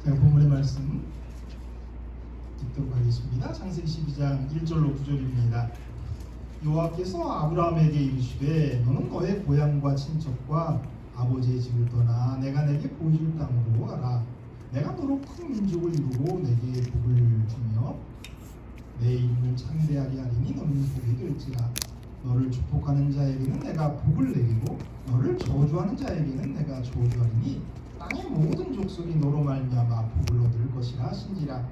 제가 본문의 말씀 듣도록 하겠습니다. 창세기 12장 1절로 9절입니다. 여호와께서 아브라함에게 이르시되 너는 너의 고향과 친척과 아버지의 집을 떠나 내가 내게 보여줄 땅으로 가라. 내가 너로 큰 민족을 이루고 내게 복을 주며 내 이름을 창대하게 하리니 너는 복이 될지라. 너를 축복하는 자에게는 내가 복을 내리고 너를 저주하는 자에게는 내가 저주하리니 땅의 모든 족속이 너로 말미암아 복을 얻을 것이라 하신지라.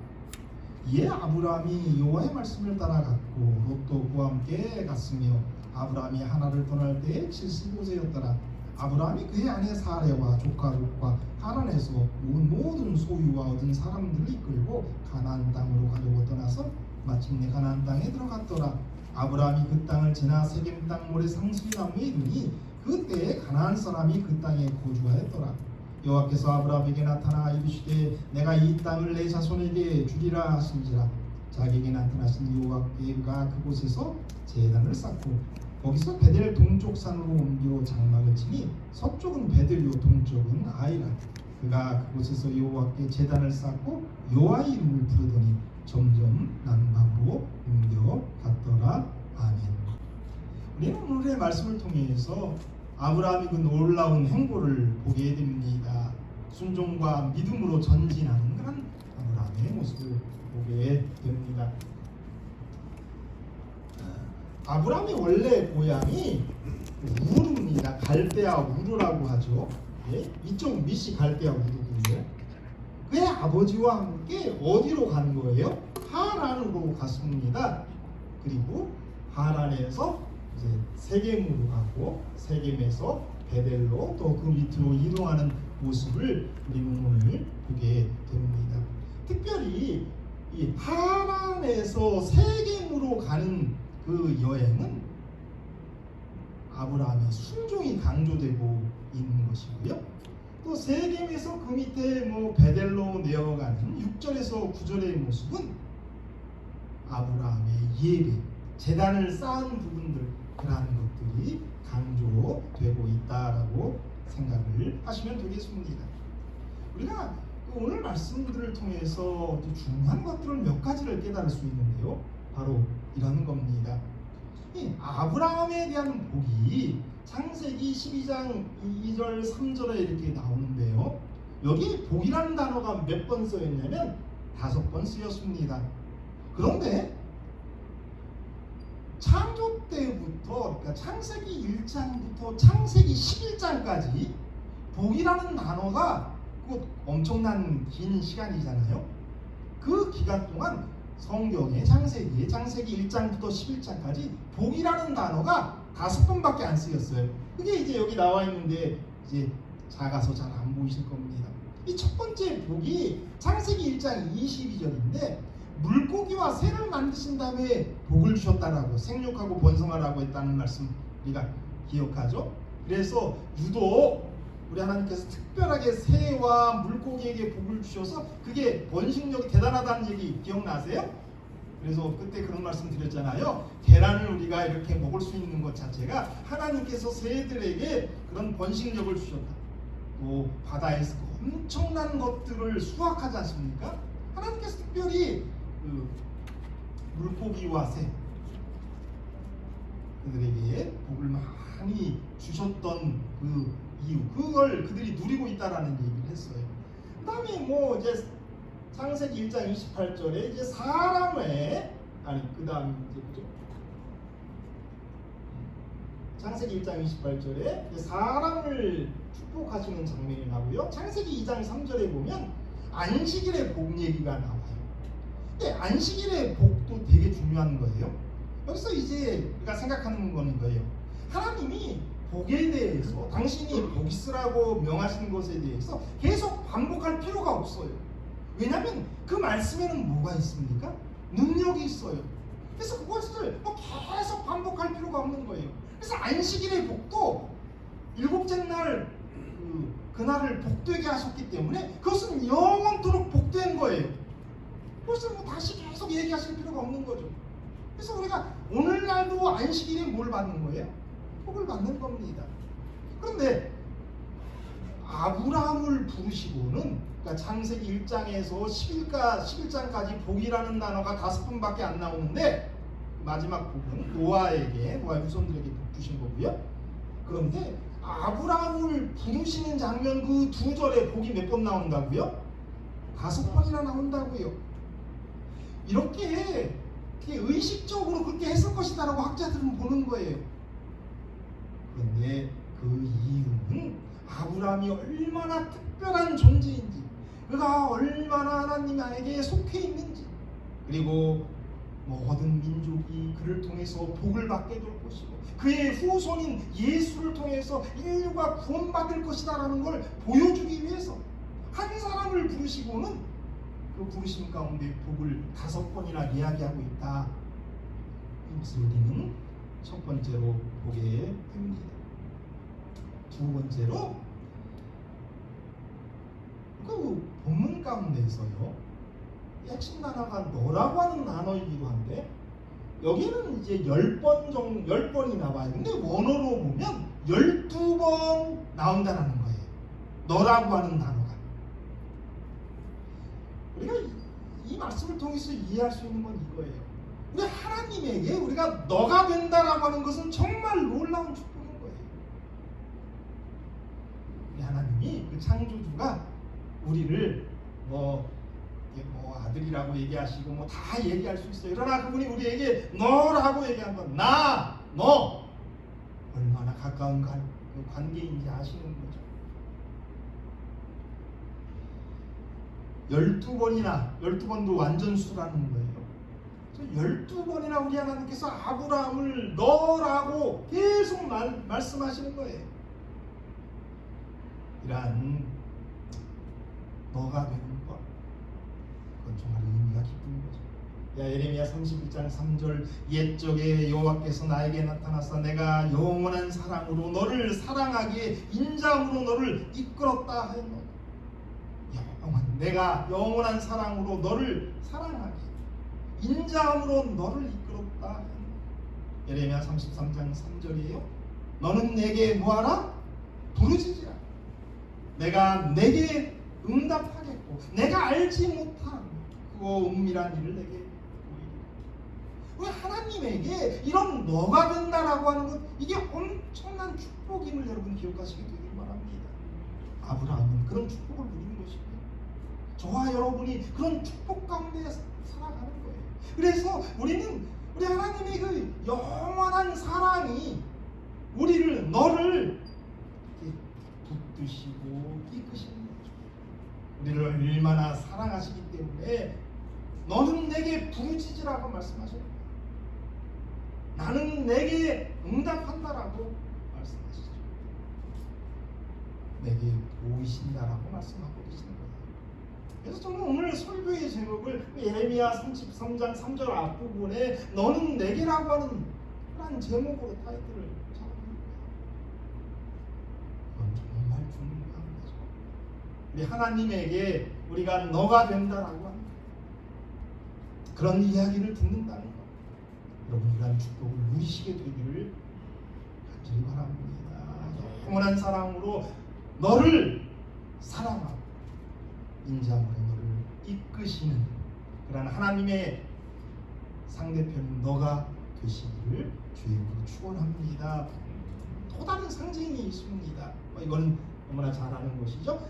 이에 아브라함이 여호와의 말씀을 따라갔고 롯도 그와 함께 갔으며 아브라함이 하나를 떠날 때에 75세였더라. 아브라함이 그의 아내 사레와 조카 롯과 하란에서 모든 소유와 얻은 사람들을 이끌고 가나안 땅으로 가려고 떠나서 마침내 가나안 땅에 들어갔더라. 아브라함이 그 땅을 지나 세겜 땅 모래 상수리나무에 이르니 그때에 가나안 사람이 그 땅에 거주하였더라. 여호와께서 아브라함에게 나타나 이르시되 내가 이 땅을 내 자손에게 주리라 하신지라. 자기에게 나타나신 여호와께가 그곳에서 제단을 쌓고 거기서 베델 동쪽 산으로 옮겨 장막을 치니 서쪽은 베델이요 동쪽은 아이라. 그가 그곳에서 여호와께 제단을 쌓고 여호와의 이름을 부르더니 점점 남방으로 옮겨 갔더라. 아멘. 우리는 오늘의 말씀을 통해서 아브라함이 그 놀라운 행보를 보게 됩니다. 순종과 믿음으로 전진하는 그런 아브라함의 모습을 보게 됩니다. 아브라함의 원래 고향이 우르입니다. 갈대아 우르라고 하죠. 예? 이쪽 밑이 갈대아 우르고요. 그의 아버지와 함께 어디로 간 거예요? 하란으로 갔습니다. 그리고 하란에서 이제 세겜으로 가고 세겜에서 베델로 또 그 밑으로 이동하는 모습을 우리는 오늘 보게 됩니다. 특별히 이 하란에서 세겜으로 가는 그 여행은 아브라함의 순종이 강조되고 있는 것이고요. 또 세겜에서 그 밑에 베델로 내어가는 6절에서 9절의 모습은 아브라함의 예배, 제단을 쌓은 부분들, 그러한 것들이 강조되고 있다라고 생각을 하시면 되겠습니다. 우리가 오늘 말씀들을 통해서 중요한 것들을 몇 가지를 깨달을 수 있는데요. 바로 이런 겁니다. 이 아브라함에 대한 복이 창세기 12장 2절 3절에 이렇게 나오는데요. 여기 복이라는 단어가 몇 번 쓰였냐면 5번 쓰였습니다. 그런데 창조 때부터, 그러니까 창세기 1장부터 창세기 11장까지 복이라는 단어가 엄청난 긴 시간이잖아요. 그 기간 동안 성경의 창세기 1장부터 11장까지 복이라는 단어가 5번밖에 안 쓰였어요. 그게 이제 여기 나와 있는데 이제 작아서 잘 안 보이실 겁니다. 이 첫 번째 복이 창세기 1장 22절인데 물고기와 새를 만드신 다음에 복을 주셨다라고, 생육하고 번성하라고 했다는 말씀 우리가 기억하죠? 그래서 유독 우리 하나님께서 특별하게 새와 물고기에게 복을 주셔서 그게 번식력이 대단하다는 얘기 기억나세요? 그래서 그때 그런 말씀 드렸잖아요. 계란을 우리가 이렇게 먹을 수 있는 것 자체가 하나님께서 새들에게 그런 번식력을 주셨다. 또 바다에서 엄청난 것들을 수확하지 않습니까? 하나님께서 특별히 그 물고기와 새 그들에게 복을 많이 주셨던 그 이유, 그걸 그들이 누리고 있다라는 얘기를 했어요. 그 다음에 이제 창세기 1장 28절에 이제 사람의 그 다음 이제 그죠? 창세기 1장 28절에 사람을 축복하시는 장면이 나오고요. 창세기 2장 3절에 보면 안식일의 복 얘기가 나와요. 근데 안식일의 복도 되게 중요한 거예요. 여기서 이제 우리가 생각하는 거는 거예요. 하나님이 복에 대해서 당신이 복 있으라고 명하신 것에 대해서 계속 반복할 필요가 없어요. 왜냐하면 그 말씀에는 뭐가 있습니까? 능력이 있어요. 그래서 그것을 계속 반복할 필요가 없는 거예요. 그래서 안식일의 복도 7째 날 그날을 복되게 하셨기 때문에 그것은 영원토록 복된 거예요. 그것을 다시 계속 얘기하실 필요가 없는 거죠. 그래서 우리가 오늘날도 안식일에 뭘 받는 거예요? 복을 받는 겁니다. 그런데 아브라함을 부르시고는, 그러니까 창세기 1장에서 11장까지 복이라는 단어가 5번밖에 안 나오는데 마지막 복은 노아의 후손들에게 복 주신 거고요. 그런데 아브라함을 부르시는 장면 그 2절에 복이 몇 번 나온다고요? 5번이나 나온다고요. 이렇게 의식적으로 그렇게 했을 것이다라고 학자들은 보는 거예요. 그런데 그 이유는 아브라함이 얼마나 특별한 존재인지, 그가 얼마나 하나님에게 속해 있는지, 그리고 모든 민족이 그를 통해서 복을 받게 될 것이고 그의 후손인 예수를 통해서 인류가 구원받을 것이다라는 걸 보여주기 위해서 한 사람을 부르시고는 그 부르심 가운데 복을 5번이나 이야기하고 있다. 이것을 우리는 첫 번째로 보게 됩니다. 두 번째로 그 본문 가운데서요, 핵심 단어가 너라고 하는 단어이기도 한데 여기는 이제 10번이 나와요. 근데 원어로 보면 12번 나온다는 거예요. 너라고 하는 단어가. 우리가 이 말씀을 통해서 이해할 수 있는 건 이거예요. 우리 하나님에게 우리가 너가 된다라고 하는 것은 정말 놀라운 축복인 거예요. 우리 하나님이 그 창조주가 우리를 아들이라고 얘기하시고 다 얘기할 수 있어요. 그러나 그분이 우리에게 너라고 얘기한 건 너 얼마나 가까운 관계인지 아시는 거죠. 12번도 완전 수라는 거예요. 12번이나 우리 하나님께서 아브라함을 너라고 계속 말씀하시는 거예요. 이러한 너가 되는 것, 그건 정말 의미가 깊은 거죠. 예레미야 31장 3절, 옛적에 여호와께서 나에게 나타나서 내가 영원한 사랑으로 너를 사랑하기에 인자함으로 너를 이끌었다 하였노. 내가 영원한 사랑으로 너를 사랑하기, 인자함으로 너를 이끌었다. 예레미야 33장 3절이에요. 너는 내게 뭐하라? 부르짖으라. 내가 내게 응답하겠고 내가 알지 못한 그 은밀한 일을 내게 보이리라. 우리 하나님에게 이런 너가 된다라고 하는 것, 이게 엄청난 축복임을 여러분 기억하시게 되길 바랍니다. 아브라함은 그런 축복을 누린 것이고 저와 여러분이 그런 축복 가운데 살아가는 거예요. 그래서 우리 하나님의 그 영원한 사랑이 너를 붙드시고 이끄시는 거죠. 우리를 얼마나 사랑하시기 때문에 너는 내게 부르짖으라고 말씀하셨고 나는 내게 응답한다라고 말씀하시죠. 내게 보이신다라고 말씀하고 계시는 거예요. 그래서 저는 오늘 설교의 제목을 예레미야 33장 3절 앞부분에 너는 내게라고 하는 그런 제목으로 타이틀을 잡았습니다. 그건 정말 중요한 거죠. 우리 하나님에게 우리가 너가 된다라고 하는 그런 이야기를 듣는다는 것, 여러분 이러한 축복을 누리시게 되기를 간절히 바랍니다. 영원한 사랑으로 너를 사랑하고 인자함으로 너를 이끄시는 그런 하나님의 상대편인 너가 되시기를 주님으로 축원합니다. 또 다른 상징이 있습니다. 이건 너무나 잘 아는 것이죠.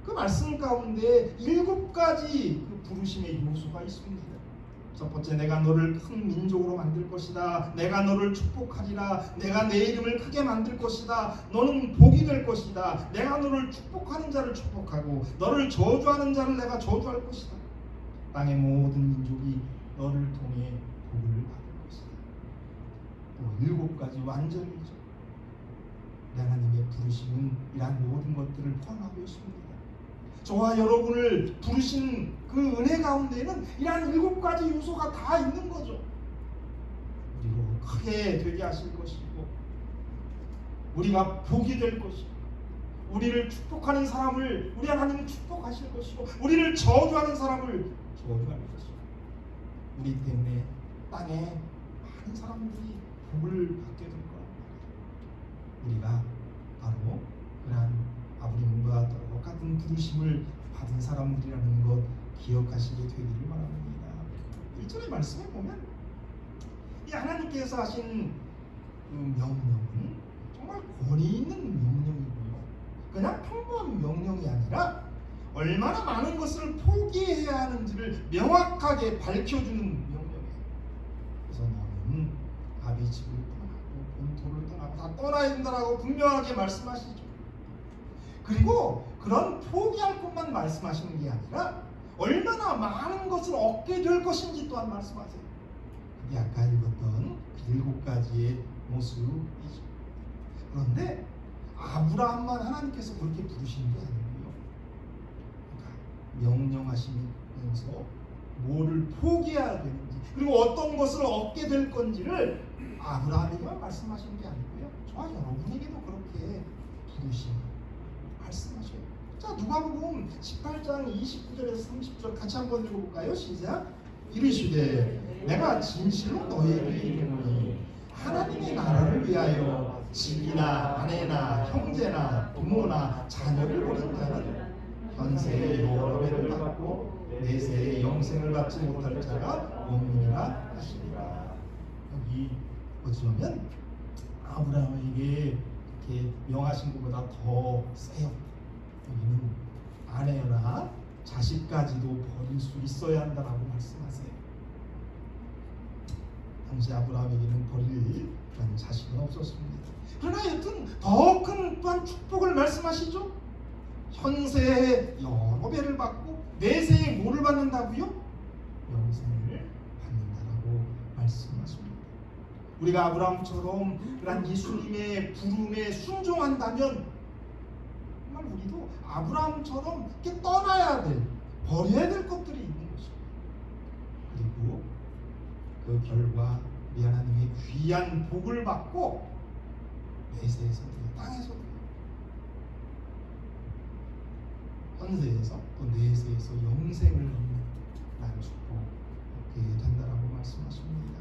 그 말씀 가운데 7가지 그 부르심의 요소가 있습니다. 첫 번째, 내가 너를 큰 민족으로 만들 것이다. 내가 너를 축복하리라. 내가 내 이름을 크게 만들 것이다. 너는 복이 될 것이다. 내가 너를 축복하는 자를 축복하고 너를 저주하는 자를 내가 저주할 것이다. 땅의 모든 민족이 너를 통해 복을 받을 것이다. 또 7가지 완전이죠. 하나님의 부르심은 이러한 모든 것들을 포함하고 있습니다. 저와 여러분을 부르신 그 은혜 가운데에는 이러한 7가지 요소가 다 있는 거죠. 우리로 크게 되게 하실 것이고 우리가 복이 될 것이고 우리를 축복하는 사람을 우리 하나님은 축복하실 것이고 우리를 저주하는 사람을 저주할 것이고 우리 때문에 땅에 많은 사람들이 복을 받게 될 거랍니다. 우리가 바로 그러한 아브라함과 똑같은 부르심을 받은 사람들이라는 것 기억하시게 되기를 바랍니다. 1절의 말씀에 보면 이 하나님께서 하신 그 명령은 정말 권위 있는 명령이고요. 그냥 평범한 명령이 아니라 얼마나 많은 것을 포기해야 하는지를 명확하게 밝혀주는 명령이에요. 그래서 너는 아비 집을 떠나고 본토를 떠나고 다 떠나야 된다라고 분명하게 말씀하시죠. 그리고 그런 포기할 것만 말씀하시는 게 아니라 얼마나 많은 것을 얻게 될 것인지 또한 말씀하세요. 그게 아까 읽었던 그 7가지의 모습이죠. 그런데 아브라함만 하나님께서 그렇게 부르시는 게 아니고요. 그러니까 명령하시면서 뭐를 포기해야 되는지 그리고 어떤 것을 얻게 될 건지를 아브라함에게만 말씀하시는 게 아니고요. 저와 여러분에게도 그렇게 부르시는 말씀하셔요. 자, 누가복음 18장 29절에서 30절 같이 한번 읽어볼까요? 시작. 이르시되 내가 진실로 너희에게 이르노니 하나님의 나라를 위하여 집이나 아내나 형제나 부모나 자녀를 버린 자는 현세의 여러 배를 받고 내세의 영생을 받지 못할 자가 없느니라 하시니라. 여기 보시면 아브라함에게 이렇게 명하신 것보다 더 세요. 여기는 아내나 자식까지도 버릴 수 있어야 한다라고 말씀하세요. 당시 아브라함에게는 버릴 그런 자식은 없었습니다. 그러나 여튼 더 큰 또한 축복을 말씀하시죠. 현세에 여러 배를 받고 내세에 뭐를 받는다고요? 영생을 받는다라고 말씀하십니다. 우리가 아브라함처럼 그런 예수님의 부름에 순종한다면 정말 우리도 아브라함처럼 이렇게 떠나야 될, 버려야 될 것들이 있는 것입니다. 그리고 그 결과 우리 하나님의 귀한 복을 받고 내세에서도 땅에서도 현세에서 또 내세에서 영생을 얻는 나를 축복하게 된다라고 말씀하십니다.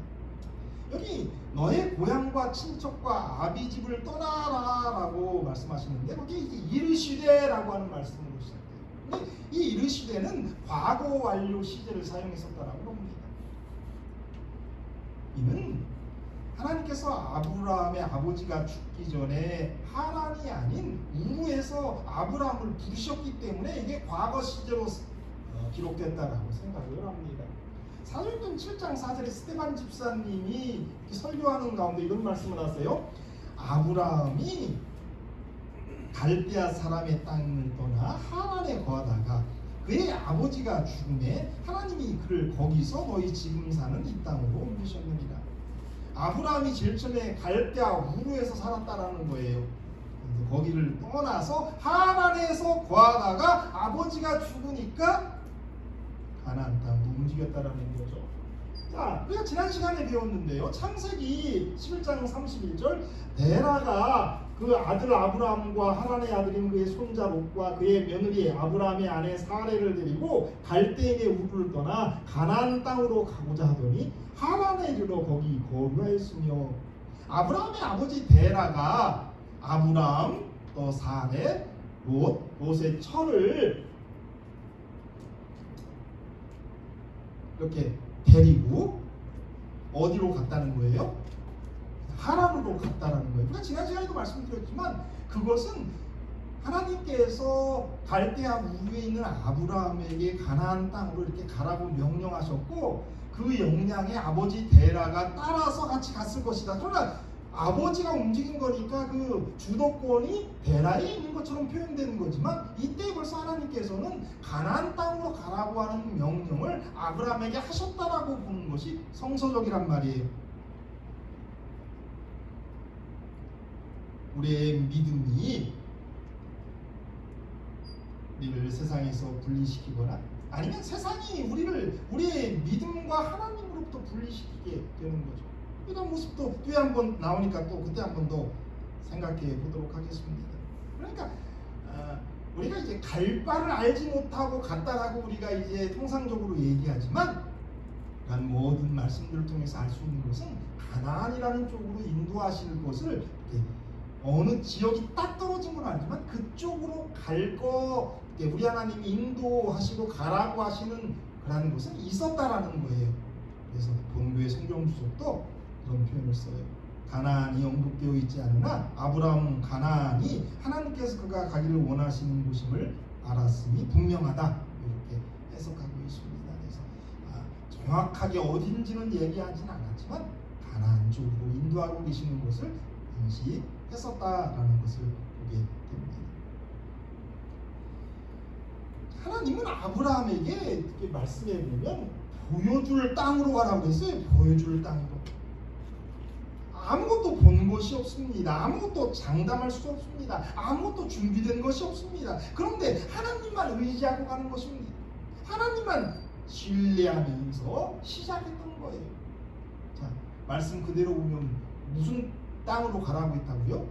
여기 너의 고향과 친척과 아비 집을 떠나라라고 말씀하시는데 거기 이르시되라고 하는 말씀으로 시작돼요. 근데 이 이르시되는 과거 완료 시제를 사용했었다라고 합니다. 이는 하나님께서 아브라함의 아버지가 죽기 전에 하란이 아닌 우르에서 아브라함을 부르셨기 때문에 이게 과거 시제로 기록됐다라고 생각을 합니다. 사도행전 7장 4절에 스데반 집사님이 설교하는 가운데 이런 말씀을 하세요. 아브라함이 갈대아 사람의 땅을 떠나 하란에 거하다가 그의 아버지가 죽음에 하나님이 그를 거기서 너희 지금 사는 이 땅으로 옮기셨느니라. 아브라함이 제일 처음에 갈대아 우르에서 살았다라는 거예요. 거기를 떠나서 하란에서 거하다가 아버지가 죽으니까 가나안 땅으로 움직였다라는 거죠. 자, 우리가 지난 시간에 배웠는데요. 창세기 11장 31절 데라가 그 아들 아브라함과 하란의 아들인 그의 손자 롯과 그의 며느리 아브라함의 아내 사레를 데리고 갈대인의 우르를 떠나 가나안 땅으로 가고자 하더니 하란에 이르러 거기 거류하였으며 아브라함의 아버지 데라가 아브라함 또 사레 롯의 철을 이렇게 데리고 어디로 갔다는 거예요? 하란으로 갔다라는 거예요. 그러니까 지난 시간에도 말씀드렸지만 그것은 하나님께서 갈대아 우르에 있는 아브라함에게 가나안 땅으로 이렇게 가라고 명령하셨고 그 영향에 아버지 데라가 따라서 같이 갔을 것이다. 그러나 아버지가 움직인 거니까 그 주도권이 데라에 있는 것처럼 표현되는 거지만 이때 벌써 하나님께서는 가나안 땅으로 가라고 하는 명령을 아브라함에게 하셨다라고 보는 것이 성서적이란 말이에요. 우리의 믿음이 우리를 세상에서 분리시키거나 아니면 세상이 우리의 믿음과 하나님으로부터 분리시키게 되는 거죠. 이런 모습도 뒤에 한번 나오니까 또 그때 한번 더 생각해 보도록 하겠습니다. 그러니까 우리가 이제 갈 바를 알지 못하고 갔다라고 우리가 이제 통상적으로 얘기하지만 그런 모든 말씀들을 통해서 알 수 있는 것은 가나안이라는 쪽으로 인도하실 것을 어느 지역이 딱 떨어진 건 알지만 그 그쪽으로 우리 하나님이 인도하시고 가라고 하시는 그런 곳은 있었다라는 거예요. 그래서 본교의 성경 주석도 그런 표현을 써요. 가나안이 언급되어 있지 않으나 아브라함은 가나안이 하나님께서 그가 가기를 원하시는 곳임을 알았으니 분명하다, 이렇게 해석하고 있습니다. 그래서 정확하게 어딘지는 얘기하지는 않았지만 가나안 쪽으로 인도하고 계시는 곳을 인식했었다라는 것을 보게 됩니다. 하나님은 아브라함에게 이렇게 말씀해 보면 보여줄 땅으로 가라고 했어요. 보여줄 땅으로. 아무것도 본 것이 없습니다. 아무것도 장담할 수 없습니다. 아무것도 준비된 것이 없습니다. 그런데 하나님만 의지하고 가는 것입니다. 하나님만 신뢰하면서 시작했던 거예요. 자, 말씀 그대로 보면 무슨 땅으로 가라고 했다고요?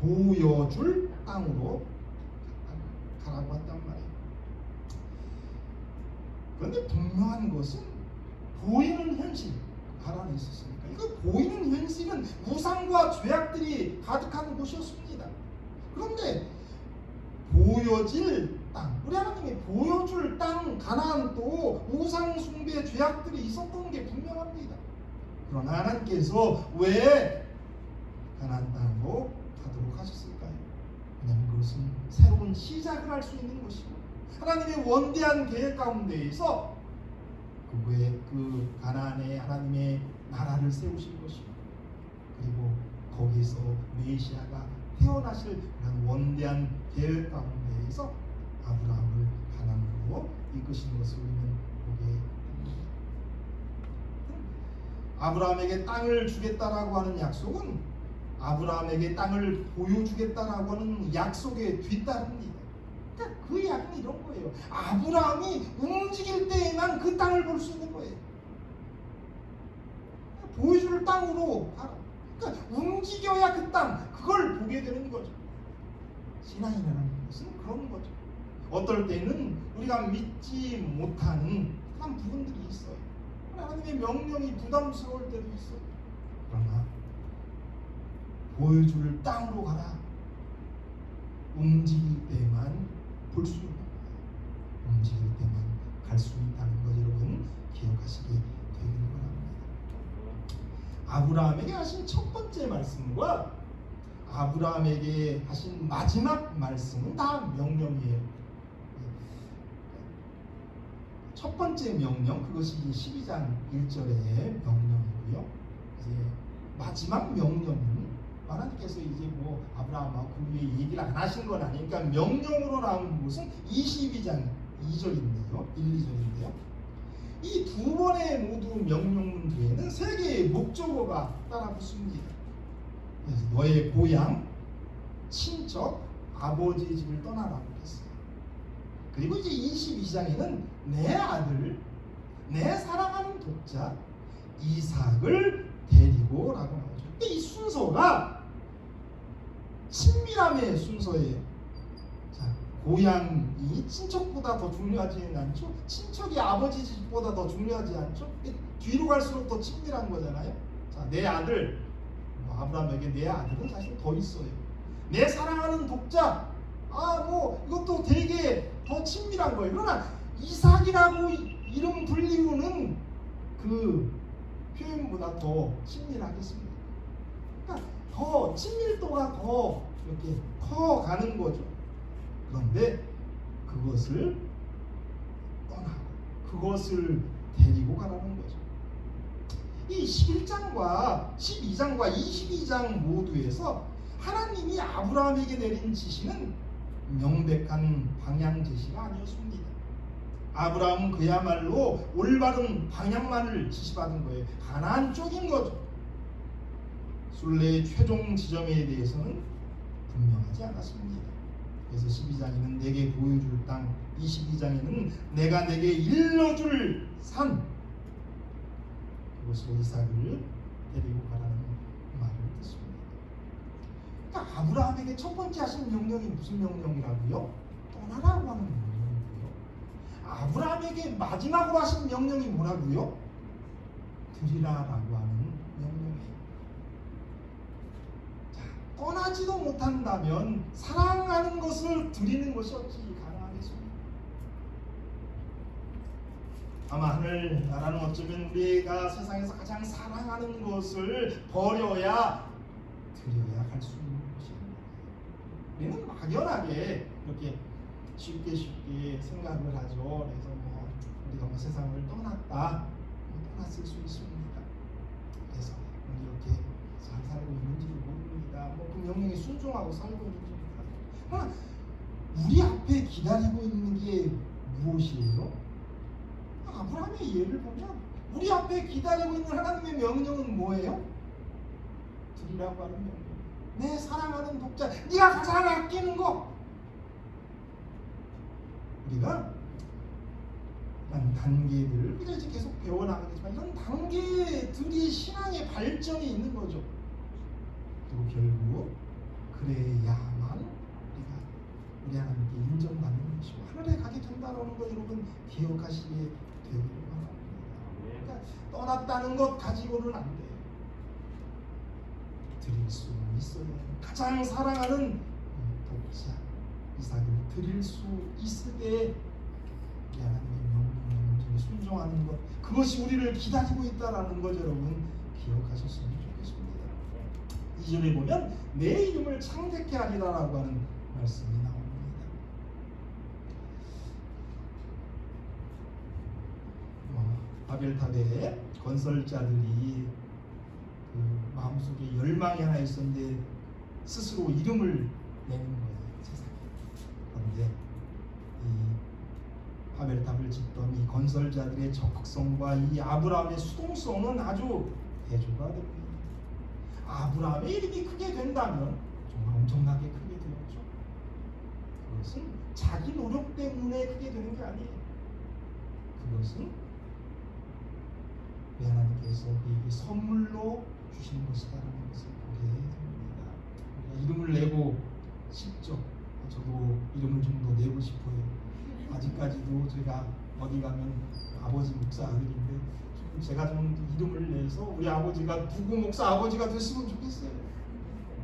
보여줄 땅으로 가라고 했단 말이에요. 그런데 분명한 것은 보이는 현실, 가라는 있었습니까? 이거 보이는 현실은 우상과 죄악들이 가득한 곳이었습니다. 그런데 보여질 땅, 우리 하나님이 보여줄 땅 가나안도 우상 숭배 죄악들이 있었던 게 분명합니다. 그러나 하나님께서 왜 가나안 땅으로 가도록 하셨을까요? 왜냐하면 그것은 새로운 시작을 할 수 있는 것이고 하나님의 원대한 계획 가운데에서 그 가나안에 하나님의 나라를 세우실 것이고 그리고 거기서 메시아가 태어나실 그런 원대한 계획 가운데에서 아브라함을 가나안으로 이끄시는 것을 우리는 보게 됩니다. 아브라함에게 땅을 주겠다라고 하는 약속은 아브라함에게 땅을 보여주겠다라고 하는 약속에 뒤따릅니다. 그러니까 그 이야기는 이런 거예요. 아브라함이 움직일 때에만 그 땅을 볼 수 있는 거예요. 보여줄 땅으로 가라. 그러니까 움직여야 그 땅, 그걸 보게 되는 거죠. 신앙이라는 것은 그런 거죠. 어떨 때는 우리가 믿지 못하는 그런 부분들이 있어요. 하나님의 명령이 부담스러울 때도 있어요. 그러나 보여줄 땅으로 가라. 움직일 때만 볼 수 있는 거예요. 움직일 때만 갈 수 있다는 것 여러분 기억하시기 되기를 바랍니다. 아브라함에게 하신 첫 번째 말씀과 아브라함에게 하신 마지막 말씀은 다 명령이에요. 첫 번째 명령, 그것이 12장 1절의 명령이고요. 이제 마지막 명령은 하나님께서 이제 뭐 아브라함하고 그 위에 얘기를 안 하신 건 아니니까 명령으로 나온 것은 22장 2절인데요. 1, 2절인데요. 이 두 번의 모두 명령문 뒤에는 세 개의 목적어가 따라 붙습니다. 그래서 너의 고향, 친척, 아버지의 집을 떠나라고 했어요. 그리고 이제 22장에는 내 아들, 내 사랑하는 독자 이삭을 데리고 라고 나오죠. 근데 이 순서가 친밀함의 순서예요. 자, 고향이 친척보다 더 중요하지는 않죠. 친척이 아버지 집보다 더 중요하지 않죠. 뒤로 갈수록 더 친밀한 거잖아요. 자, 내 아들, 아브라함에게 내 아들은 사실 더 있어요. 내 사랑하는 독자, 이것도 되게 더 친밀한 거예요. 그러나 이삭이라고 이름 불리우는 그 표현보다 더 친밀하겠습니다. 그러니까 더 친밀도가 더 이렇게 커가는 거죠. 그런데 그것을 떠나고 그것을 데리고 가라는 거죠. 이 11장과 12장과 22장 모두에서 하나님이 아브라함에게 내린 지시는 명백한 방향 제시가 아니었습니다. 아브라함은 그야말로 올바른 방향만을 지시받은 거예요. 가나안 쪽인 거죠. 순례의 최종 지점에 대해서는 분명하지 않았습니다. 그래서 12장에는 내게 보여줄 땅, 22장에는 내가 내게 일러줄 산, 그것으로 이삭을 데리고 가라는 말을 듣습니다. 그러니까 아브라함에게 첫 번째 하신 명령이 무슨 명령이라고요? 떠나라고 하는 명령이고요. 아브라함에게 마지막으로 하신 명령이 뭐라고요? 드리라라고 하는 명령이에요. 자, 떠나지도 못한다면 사랑하는 것을 무엇이 어찌 가능하겠습니까? 아마 하늘나라는 어쩌면 우리가 세상에서 가장 사랑하는 것을 버려야 드려야 할 수 있는 것입니다. 우리는 막연하게 이렇게 쉽게 생각을 하죠. 그래서 우리가 세상을 떠났다, 떠났을 수 있습니다. 그래서 이렇게 잘 살고 있는지도 모릅니다. 그 명령에 순종하고 살고 있는지 모릅니다. 우리 앞에 기다리고 있는 게 무엇이에요? 아브라함의 예를 보면 우리 앞에 기다리고 있는 하나님의 명령은 뭐예요? 드리라고 하는 명령. 내 사랑하는 독자, 네가 가장 아끼는 거. 우리가 이런 단계들 우리가 이제 계속 배워나가겠지만 이런 단계들이 신앙의 발전이 있는 거죠. 그리고 결국 그래야만 우리 하나님께 인정받는 것이고 하늘에 가게 된다는 것 여러분 기억하시게 되기를 바랍니다. 그러니까 떠났다는 것 가지고는 안 돼요. 드릴 수 있어야 해요. 가장 사랑하는 독자 이삭을 드릴 수 있을 때 우리 하나님의 명령에 순종하는 것, 그것이 우리를 기다리고 있다라는 것 여러분 기억하셨으면 좋겠습니다. 2절에 보면 내 이름을 창대케 하리라라고 하는 말씀이 나옵니다. 바벨탑의 건설자들이 그 마음속에 열망이 하나 있었는데 스스로 이름을 내는 거예요. 세상에. 그런데 이 바벨탑을 짓던 이 건설자들의 적극성과 이 아브라함의 수동성은 아주 대조가 됩니다. 아브라함의 이름이 크게 된다면 정말 엄청나게 크게 되었죠. 그것은 자기 노력 때문에 크게 되는 게 아니에요. 그것은 하나님께서 그에게 선물로 주신 것이다라는 것을 보게 됩니다. 이름을 내고 싶죠. 저도 이름을 좀 더 내고 싶어요. 아직까지도 제가 어디 가면 아버지 목사 아들인데 제가 좀 이름을 내서 우리 아버지가 누구 목사 아버지가 됐으면 좋겠어요.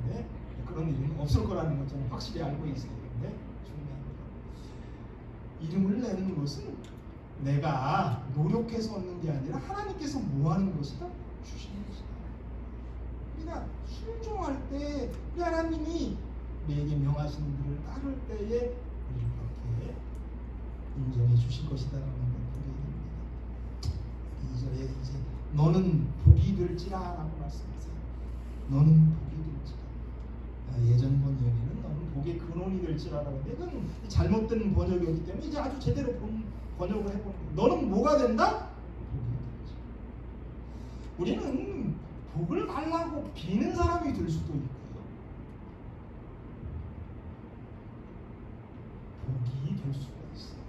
근데 그런 일은 없을 거라는 걸 저는 확실히 알고 있어요. 근데 중요한 거 이름을 내는 것은 내가 노력해서 얻는 게 아니라 하나님께서 뭐 하는 것이다? 주시는 것이다. 우리가 순종할 때 우리 하나님이 우리에게 명하신 일을 따를 때에 우리를 그렇게 인정해 주실 것이다라는 걸 보게 됩니다. 2절에 이제 너는 복이 될지라라고 말씀하세요. 너는 복이 될지라. 예전 번역에는 너는 복의 근원이 될지라라고 하는데 이건 잘못된 번역이었기 때문에 이제 아주 제대로 본 번역을 해보는 거예요. 너는 뭐가 된다? 복이 된다. 우리는 복을 달라고 비는 사람이 될 수도 있고요. 복이 될 수가 있어요.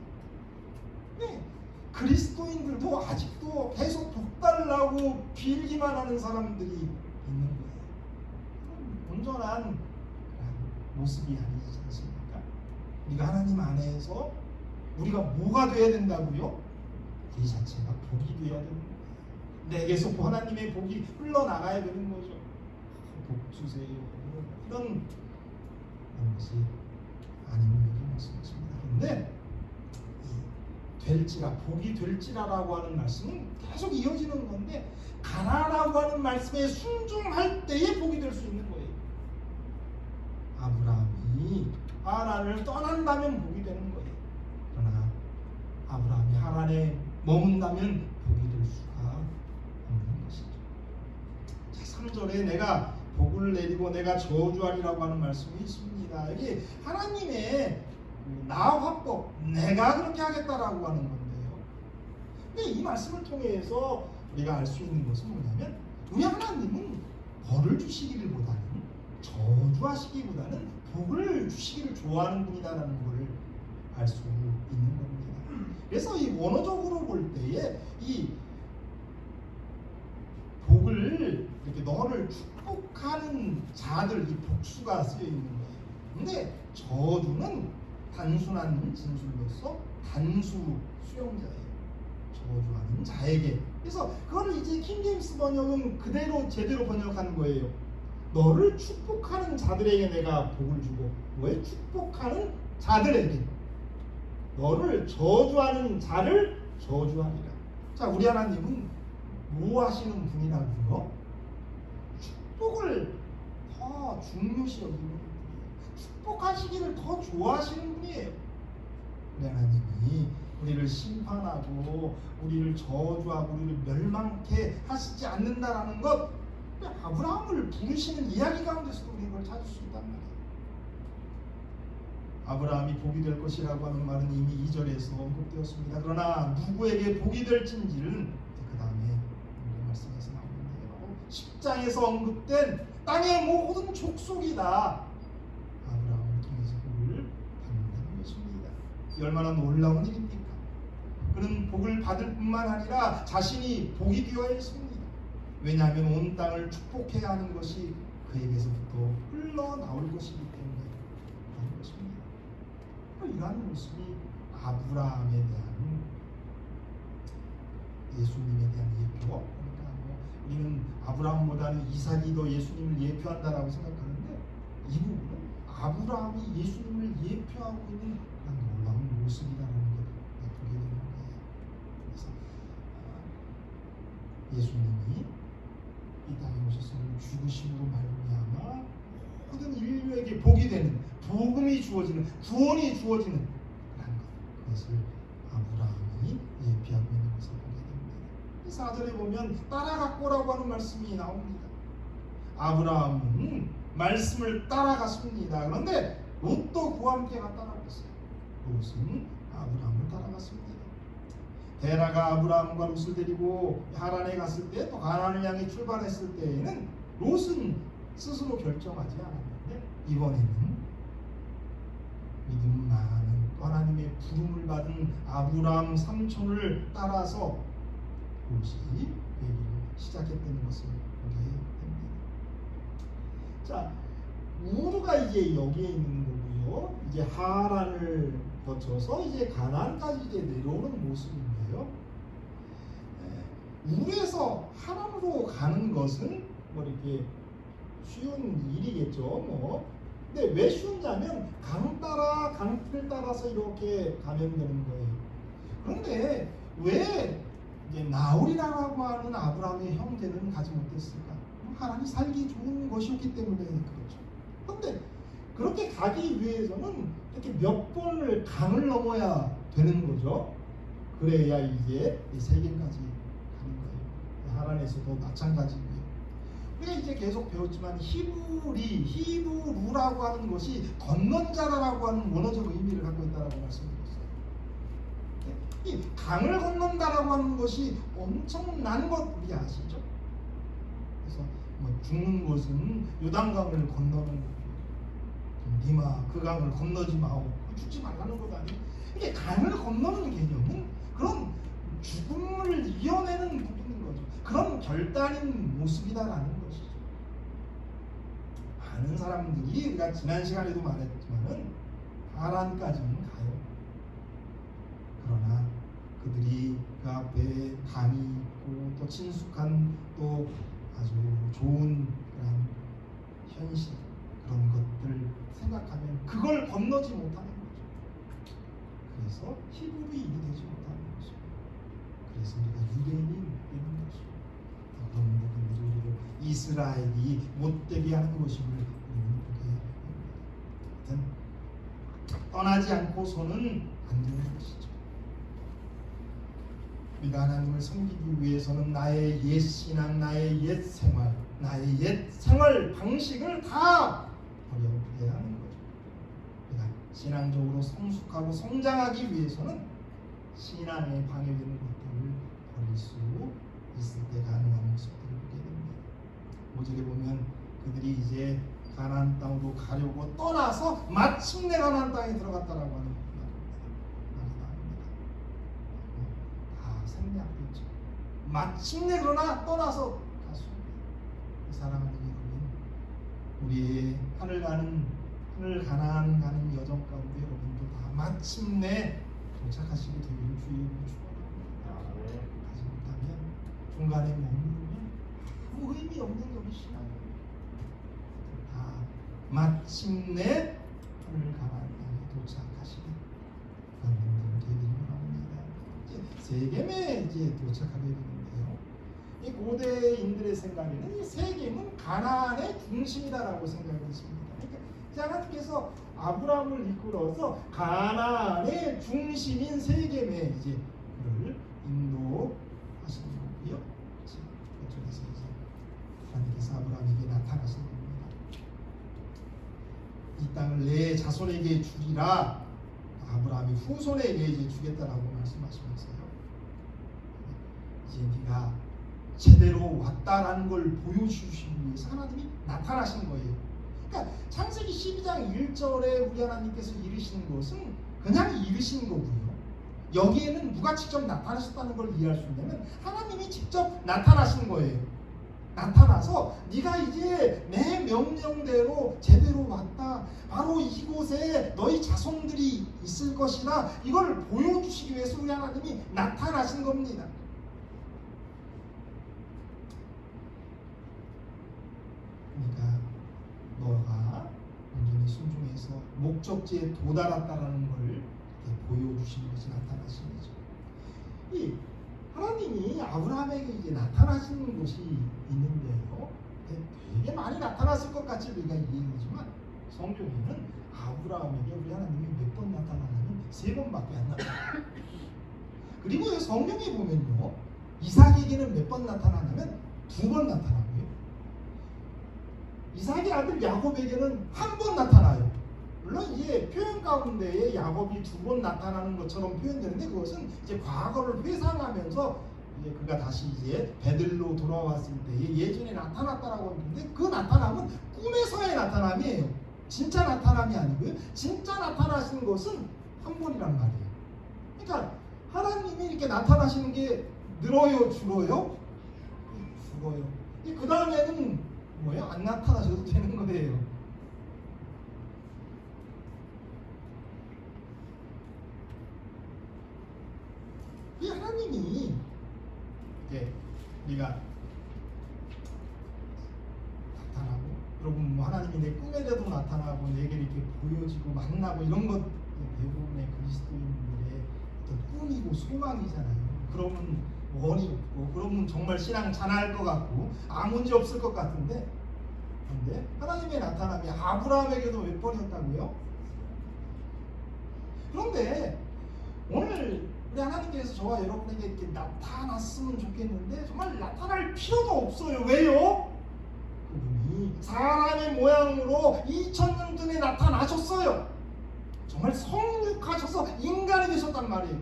네, 그리스도인들도 아직도 계속 복 달라고 빌기만 하는 사람들이 있는 거예요. 온전한 모습이 아니지 않습니까? 우리가 하나님 안에서 우리가 뭐가 돼야 된다고요? 이 자체가 복이 되어야 되는 거예요. 내게서 하나님의 복이 흘러나가야 되는 거죠. 복 주세요. 이런 것이 아닌 말씀이십니다. 그런데 될지라, 복이 될지라라고 하는 말씀은 계속 이어지는 건데 가라라고 하는 말씀에 순종할 때에 복이 될 수 있는 거예요. 아브라함이 하란을 떠난다면 복이 되는 거예요. 그러나 아브라함이 하란에 머문다면 복이 될 수가 없는 것이죠. 자, 3절에 내가 복을 내리고 내가 저주하리라고 하는 말씀이 있습니다. 여기 하나님의 나화법, 내가 그렇게 하겠다라고 하는 건데요. 근데 이 말씀을 통해서 우리가 알 수 있는 것은 뭐냐면 우리 하나님은 벌을 주시기보다는 저주하시기보다는 복을 주시기를 좋아하는 분이다라는 것을 알 수 있는 겁니다. 그래서 이 원어적으로 볼 때에 이 복을 이렇게 너를 축복하는 자들 이 복수가 쓰여 있는 거예요. 근데 저주는 단순한 진술로서 단수 수용자예요. 저주하는 자에게. 그래서 그거를 이제 킹제임스 번역은 그대로 제대로 번역하는 거예요. 너를 축복하는 자들에게 내가 복을 주고, 왜 축복하는 자들에게 너를 저주하는 자를 저주하리라. 자, 우리 하나님은 뭐 하시는 분이라고요? 축복을 더 중요시 여기는 분이에요. 축복하시기를 더 좋아하시는 분이에요. 우리 하나님이 우리를 심판하고 우리를 저주하고 우리를 멸망케 하시지 않는다라는 것, 아브라함을 부르시는 이야기 가운데서도 우리 이걸 찾을 수 있단 말이에요. 아브라함이 복이 될 것이라고 하는 말은 이미 2절에서 언급되었습니다. 그러나 누구에게 복이 될진지는 그 다음에 우리 말씀에서 나오는데요. 10장에서 언급된 땅의 모든 족속이 다 아브라함을 통해서 복을 받는다는 것입니다. 이 얼마나 놀라운 일입니까? 그는 복을 받을 뿐만 아니라 자신이 복이 되어야 했습니다. 왜냐하면 온 땅을 축복해야 하는 것이 그에게서부터 흘러나올 것이기 때문에 그런 것입니다. 이러한 모습이 아브라함에 대한 예수님에 대한 예표. 그러니까 우리는 아브라함보다는 이삭이 더 예수님을 예표한다라고 생각하는데 이 부분은 아브라함이 예수님을 예표하고 있는 놀라운 모습이라는 걸 보게 되는 거예요. 그래서 예수님이 이 땅에 오셔서 죽으심으로 말미암아 모든 인류에게 복이 되는, 복음이 주어지는, 구원이 주어지는 그런 것, 그것을 아브라함이 예표하고 있는 것을 보게 됩니다. 4절에 보면 따라갔고라고 하는 말씀이 나옵니다. 아브라함은 말씀을 따라갔습니다. 그런데 롯도 그와 함께 갔다라고 했어요. 롯은 아브라함을 따라갔습니다. 데라가 아브라함과 롯을 데리고 하란에 갔을 때, 또 가나안을 향해 출발했을 때에는 롯은 스스로 결정하지 않았는데 이번에는 믿음 많은 하나님의 부름을 받은 아브라함 삼촌을 따라서 롯이 회개를 시작했다는 것을 보게 됩니다. 자, 우르가 이제 여기에 있는 거고요. 이제 하란을 거쳐서 이제 가나안까지 이제 내려오는 모습인데요. 우르에서 하란으로 가는 것은 뭐 이렇게 쉬운 일이겠죠. 뭐. 근데 왜 쉬운냐면 강을 따라서 이렇게 가면 되는 거예요. 그런데 왜 이제 나홀이라고 하는 아브라함의 형제는 가지 못했을까? 하나님 살기 좋은 것이었기 때문에 그렇죠. 그런데 그렇게 가기 위해서는 이렇게 몇 번을 강을 넘어야 되는 거죠. 그래야 이게 세계까지 가는 거예요. 하란에서도 마찬가지고요. 우리가 이제 계속 배웠지만 히브루라고 하는 것이 건넌 자라라고 하는 원어적 의미를 갖고 있다라고 말씀드렸어요. 이 강을 건넌다라고 하는 것이 엄청난 것 우리 아시죠? 그래서 뭐 죽는 것은 요단강을 건너는 니마 그 강을 건너지 마오, 죽지 말라는 것 아니에요. 이게 강을 건너는 개념은 그런 죽음을 이겨내는 부분인 거죠. 그런 결단인 모습이다라는 것이죠. 많은 사람들이 우리가 지난 시간에도 말했지만은 하란까지는 가요. 그러나 그들이 그 앞에 강이 있고 또 친숙한 또 아주 좋은 그런 현실, 그런 것들 생각하면 그걸 건너지 못하는 거죠. 그래서 히브리 일이 되지 못하는 거죠. 그래서 우리가 유대인이 되는 것이죠. 그런 부분들이 우리를 이스라엘이 못되게 하는 것임을 우리는 보게 됩니다. 떠나지 않고서는 안 되는 것이죠. 우리가 하나님을 섬기기 위해서는 나의 옛 신앙, 나의 옛 생활, 나의 옛 생활 방식을 다 버려야 하는 거죠. 우리가 신앙적으로 성숙하고 성장하기 위해서는 신앙에 방해되는 것들을 버릴 수 있을 때 가능한 모습들을 보게 됩니다. 5절에 보면 그들이 이제 가나안 땅으로 가려고 떠나서 마침내 가나안 땅에 들어갔다라고 하는 말이 나옵니다. 다 생략됐죠. 마침내 그러나 떠나서 갔습니다. 사랑하는 여러분, 우리의 하늘 가나안 가는 여정 가운데 여러분도 다 마침내 도착하시게 되기를 주의 이름으로 축원합니다. 가지 못하면 중간에 머무르면 아무 의미 없는 것이 신앙입니다. 다 마침내 하늘 가나안 땅에 도착. 세겜에 이제 도착하게 되는데요. 이 고대인들의 생각에는 이 세겜은 가나안의 중심이다라고 생각했습니다. 그러니까 하나님께서 아브라함을 이끌어서 가나안의 중심인 세겜에 이제 그를 인도하시는 거고요. 그쪽에서 이제 하나님께서 아브라함에게 나타나신 겁니다. 이 땅을 내 자손에게 주리라. 아브라함이 후손에게 이제 주겠다라고 말씀하시면서요. 이제 네가 제대로 왔다라는 걸 보여주시기 위해서 하나님이 나타나신 거예요. 그러니까 창세기 12장 1절에 우리 하나님께서 이르시는 것은 그냥 이르신 거고요. 여기에는 누가 직접 나타나셨다는 걸 이해할 수 있냐면 하나님이 직접 나타나신 거예요. 나타나서 네가 이제 내 명령대로 제대로 왔다. 바로 이곳에 너희 자손들이 있을 것이다. 이걸 보여주시기 위해서 우리 하나님이 나타나신 겁니다. 그러니까 너가 온전히 순종해서 목적지에 도달했다라는 걸 보여주신 것이 나타나신 거죠. 이 하나님이 아브라함에게 이제 나타나시는 것이 있는데요. 되게 많이 나타났을 것 같이 우리가 이해하지만 성경에는 아브라함에게 우리 하나님이 몇 번 나타나냐면 3번밖에 안 나타나요. 그리고 성경에 보면요, 이삭에게는 몇 번 나타나냐면 2번 나타나고요. 이삭의 아들 야곱에게는 1번 나타나요. 물론 이제 표현 가운데에 야곱이 2번 나타나는 것처럼 표현되는데 그것은 이제 과거를 회상하면서 이제 그가 다시 이제 베들로 돌아왔을 때에 예전에 나타났다라고 했는데 그 나타남은 꿈에서의 나타남이에요. 진짜 나타남이 아니고요. 진짜 나타나시는 것은 1번이란 말이에요. 그러니까 하나님이 이렇게 나타나시는 게 늘어요, 줄어요? 줄어요. 그 다음에는 뭐예요? 안 나타나셔도 되는 거예요. 이 하나님이 이제 우리가 나타나고, 여러분 뭐 하나님이 내 꿈에라도 나타나고 내게 이렇게 보여지고 만나고 이런 것 대부분의 그리스도인들의 어떤 꿈이고 소망이잖아요. 그러면 원이 없고, 그러면 정말 신앙 잘할 것 같고 아무 문제 없을 것 같은데, 그런데 하나님의 나타남이 아브라함에게도 몇 번이었다고요? 그런데 오늘 우리 하나님께서 저와 여러분에게 이렇게 나타났으면 좋겠는데 정말 나타날 필요도 없어요. 왜요? 그분이 사람의 모양으로 2000년 전에 나타나셨어요. 정말 성육하셔서 인간이 되셨단 말이에요.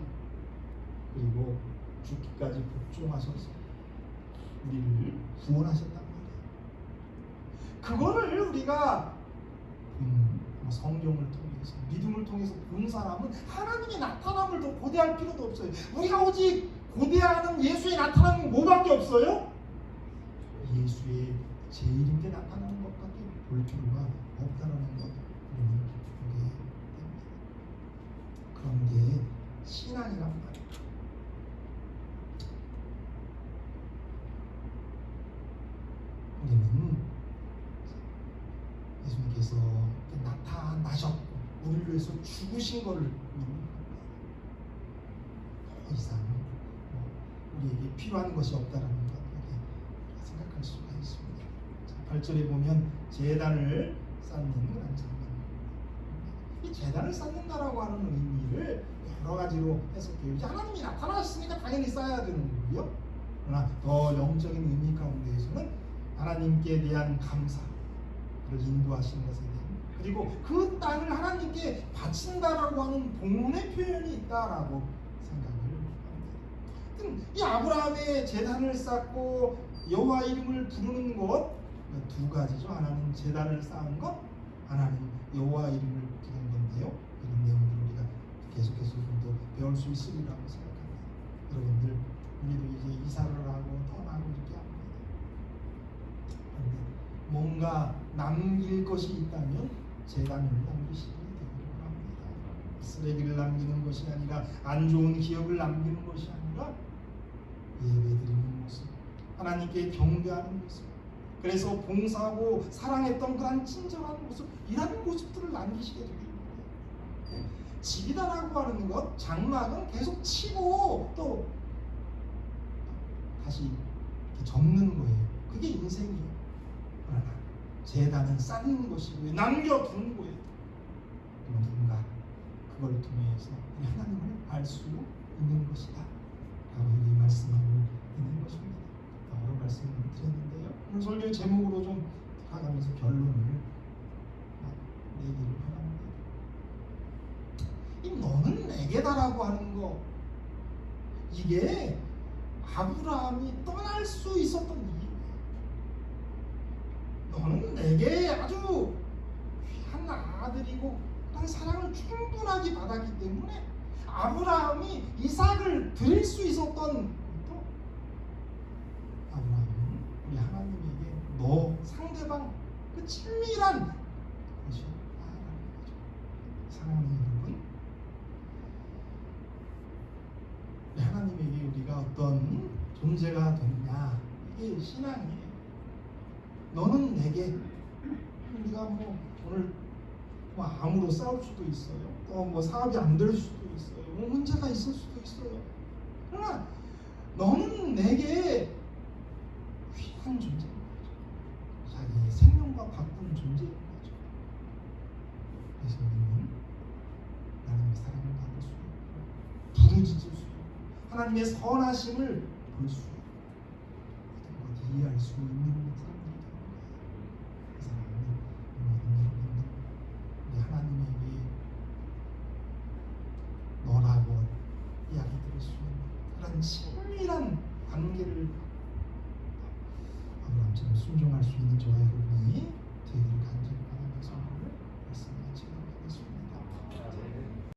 그리고 죽기까지 복종하셔서 우리를 구원하셨단 말이에요. 그거를 우리가 성경을 통해서, 믿음을 통해서 본 사람은 하나님의 나타남을 더 고대할 필요도 없어요. 우리가 오직 고대하는 예수의 나타남은 뭐밖에 없어요? 예수의 제1인 게 나타나는 것밖에 볼 필요가 없다는 것, 우리는 보게 됩니다. 그런 게 신앙이란 말이에요. 우리는 예수님께서 나타나셨고 우리를 위해서 죽으신 것을 믿는 더 이상 우리에게 필요한 것이 없다는 것, 이렇게 생각할 수가 있습니다. 8절에 보면 제단을 쌓는 그런 장면입니다. 이 제단을 쌓는다라고 하는 의미를 여러 가지로 해석해요. 이제 하나님이 나타나셨으니까 당연히 쌓아야 되는 거고요. 그러나 더 영적인 의미 가운데에서는 하나님께 대한 감사를 인도하시는 것에 대한, 그리고 그 땅을 하나님께 바친다라고 하는 복문의 표현이 있다라고 생각을 합니다. 이 아브라함의 제단을 쌓고 여호와 이름을 부르는 것 두 가지죠. 하나는 제단을 쌓은 것, 하나는 여호와 이름을 부르는 건데요. 이런 내용들을 우리가 계속해서 좀 더 배울 수 있으리라고 생각합니다. 여러분들, 우리도 이제 이사를 하고 떠나고 이렇게 합니다. 그런데 뭔가 남길 것이 있다면 제단을 남기시기 되기를 합니다. 쓰레기를 남기는 것이 아니라, 안 좋은 기억을 남기는 것이 아니라 예배드리는 모습, 하나님께 경배하는 모습, 그래서 봉사하고 사랑했던 그런 친절한 모습, 이런 모습들을 남기시게 되는 거예요. 집이다라고 하는 것, 장막은 계속 치고 또 다시 이렇게 접는 거예요. 그게 인생이에요. 그러나 재단은 쌓는 것이고요, 남겨두는 거예요. 누군가 그걸 통해서 하나님을 알 수 있는 것이다 라고 이 말씀하고 있는 것입니다. 여러 말씀을 드렸는데요, 오늘 설교의 제목으로 좀 가가면서 결론을 내기를 바랍니다. 이 너는 내게다라고 하는 거, 이게 아브라함이 떠날 수 있었던 이유예요. 너는 내게 아주 귀한 아들이고 난 사랑을 충분하게 받았기 때문에 아브라함이 이삭을 드릴 수 있었던 것도, 아브라함은 우리 하나님에게 너 상대방 그 친밀한 것이 나아가는 거죠. 사랑하는 여러분, 하나님에게 우리가 어떤 존재가 됐냐, 이게 신앙이에요. 너는 내게, 우리가 뭐 오늘 뭐 암으로 싸울 수도 있어요. 또 뭐 사업이 안 될 수도 있어요. 뭐 문제가 있을 수도 있어요. 그러나 너는 내게 귀한 존재인 거죠. 자기의 생명과 바꾸는 존재인 거죠. 그래서 우리는 하나님의 사랑을 받을 수 있고 부르짖을 수 있고 하나님의 선하심을 볼 수 있고 모든 것 이해할 수 있는 사람들이 되는 거예요. 그 사람은 우리 하나님에게 너라고 이야기 들을 수 있는 그런 친밀한 관계를 아브라함처럼 순종할 수 있는 저와 여러분이 되기를 간절히 바라면서 오늘 말씀 마치도록 하겠습니다.